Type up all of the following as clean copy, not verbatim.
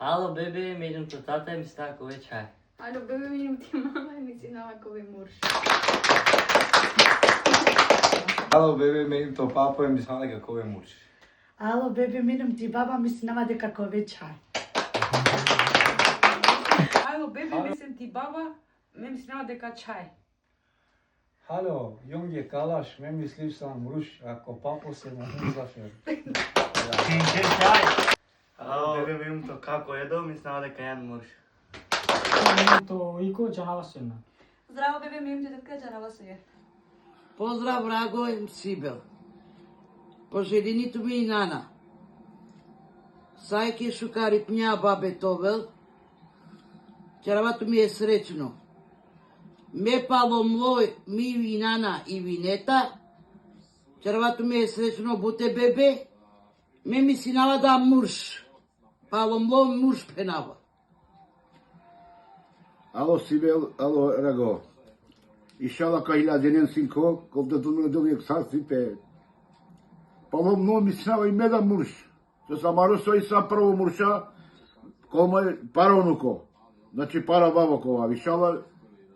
Ало, бебе, медим то тата и ми става кове чај. Ало, бебе, медим ти мама и ми си нава кове мурш. Ало, бебе, меним то папа и ми става дека кове мурш. Ало, бебе, минам ти баба, мислинава дека кове чај. Ало, бебе, мислам ти баба, ме мислинава дека чај. Ало, јонге калаш, ме мислиш сам мруш, ако папо се на зафер. Ало, бебе, медим то како едо, ми става дека јан мурш. То ико џанава сена. Здраво, бебе, медим ти детка џанава сега. Поздрав, Раго и Сибел. Пожелинито ми и Нана. Сајке шукарит мја бабе Тобел. Чаравато ми е сречно. Ме пало млој ми и Нана и Винета. Чаравато ми е сречно буте бебе. Ме ми синава да мурш. Пало млој мурш пенава. Ало, Сибел, ало, Раго. Ишала кајла денен синко, ковда думе довек сасипе. Пало мно ми синава и меда мурш. Се самарусо и сам прво мурша, кома паронуко. Значи пара бабакова. Вишала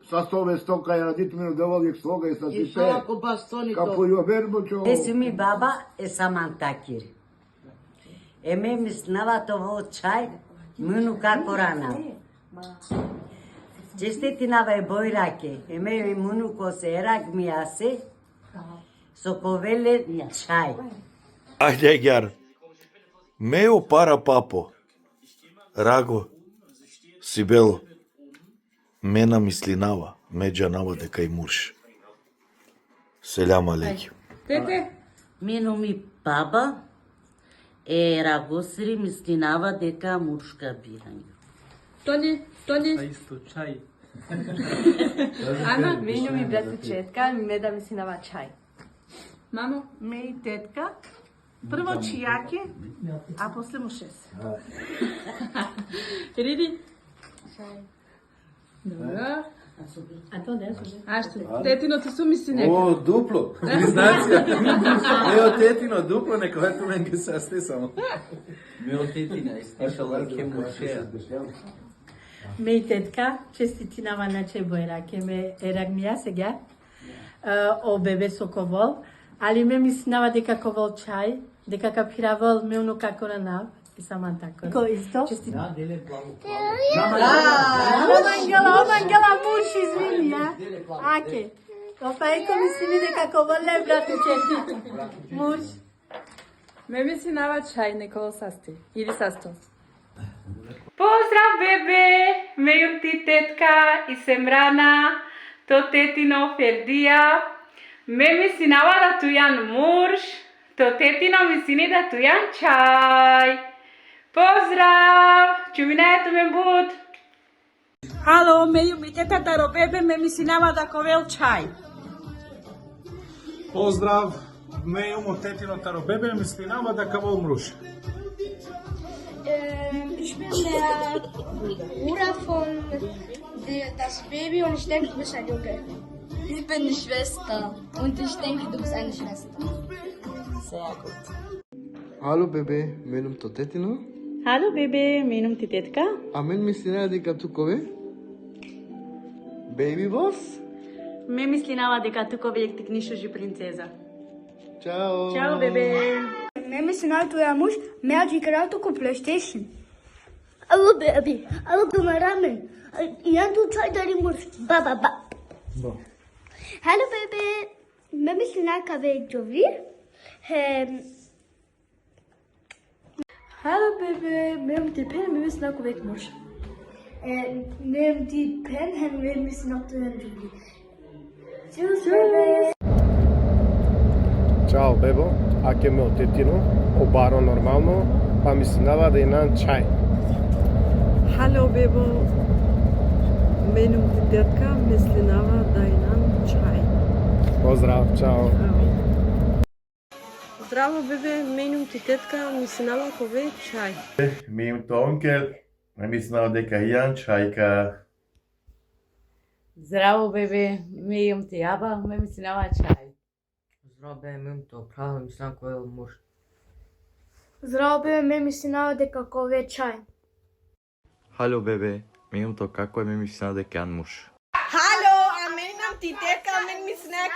састове стока ја радите ми довек слога и сасипе. Ишала ко бастонито. Капо ја вербочо. Еси ми баба е самантакир. Еме миснава тоа чај, муну како рана. Честитинава е бојраке, еме муну ко се ерак ми асе, со ковеле чај. Ајде, Гјар. Мео пара папо. Раго. Сибело. Мена мислинава, ме џанава дека и мурш. Селям алейкум. Тете? Мину ми баба е рагосри мислинава дека муршка бирање. Тони? Исто чај. Ана? Мену ми брато четка, ме да ми си нава чај. Мамо? Ме и тетка. Прво чијаке, а после мушес. Риди? Чај. Добро. А то не А што? Тетино ти суми си нека. О, дупло. Признација. Мео тетино дупло, нека лето мен ги састе само. Мео тетина, истишала ке муршеа. Ме и тетка, честитинава на чебојра, ке ме ерагмија сега, о бебе со ковол, али ме мислинава дека ковол чај, дека капиравол ме уно како на нав, и саман тако. Ко исто? Да, деле плаво. Омангала, муш, извини, а? Аке. Опа, еко мислини дека ковол не брате честит. Муш. Ме мислинава чај, некој састи. Или састо. Поздрав, бебе! Мејум ти тетка и Семрана, то тетино Фердија. Ме мислинава да тујан мурш, то тетино мислини да тујан чај. Поздрав! Чуминајето ме буд! Ало, мејум и тетата ро бебе, ме мислинава да ковел чај. Поздрав, мејум од тетиното ро бебе, мислинава дека вол мруш. Ich bin der Bruder von das Baby und ich denke, du bist ein Junge. Ich bin die Schwester und ich denke, du bist eine Schwester. Sehr gut. Ало, бебе, менум то тетино, Ало, бебе, менум ти тетка. а мен мислинава дека тукове. Беби бос. Ме мислинава дека туко веќе текнишужи принцеза. Чао. Чао, бебе. Ме мислинава твоја муж, ме играл туку PlayStation. Ало, baby. Alo, kameraman. Yan tu çay dari mur. Baba. Hello, baby. Me mislina kave jovi. Hallo, bebe, medem ti pen, me mislina kovе murš. Mem ti pen, hen me mislina tujan jovi. Tschüss, baby. Чао, бебо, аке ме од тетино, обаро нормално, па мислинава да инан чај. Halo, bebo. Менум ти тетка мислинава да инан чај. Поздрав, чао. Здраво, бебе, менум ти тетка мислинава кове чај. Мејум то онкел, ме мислинава дека јан чајка. Здраво, бебе, мејум ти аба, ме мислинава чај. Здраво, бебе, мејум то право, мислам кој е мурш. Здраво, бебе, ме мислинава дека кове чај. Halo bebe, me perguntou како е ме мислина дека јан муж. Halo, a meni nam ti tetka, a meni mislina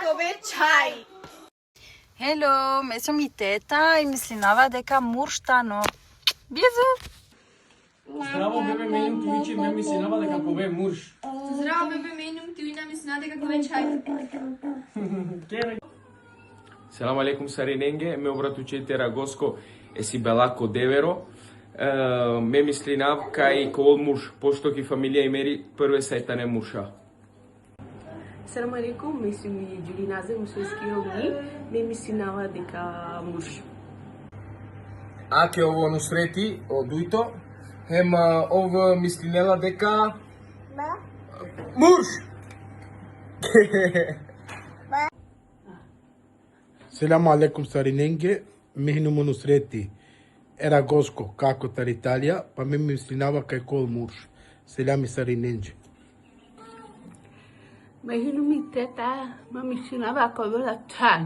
čaj. Hello, me сум и тета и мислинава дека мурштано. Бизу! Здраво, бебе, меним ти вичи, ме мислинава дека кове муж. Здраво, бебе, меним ти уина мислина дека кове чај. Селам алейкум Сариненге, ме обратучете Рагоско еси Белако Деверо. Ме мислинав кај кол муж, пошто ки фамилија имери прве сајтане муша. Salam alaikum, me sumi Julinaze, musliski rovni, me misinava deka muž. Аке ово нусрети од уито, хем ова мислинела дека муж. Селам алейкум Сариненге, мехну монусрети. Era Gosco, како тар Италија, па ме мислинава кај кол муж. Селам и Сариненџи. Mehinu mi teta, ma misinava kovela čaj.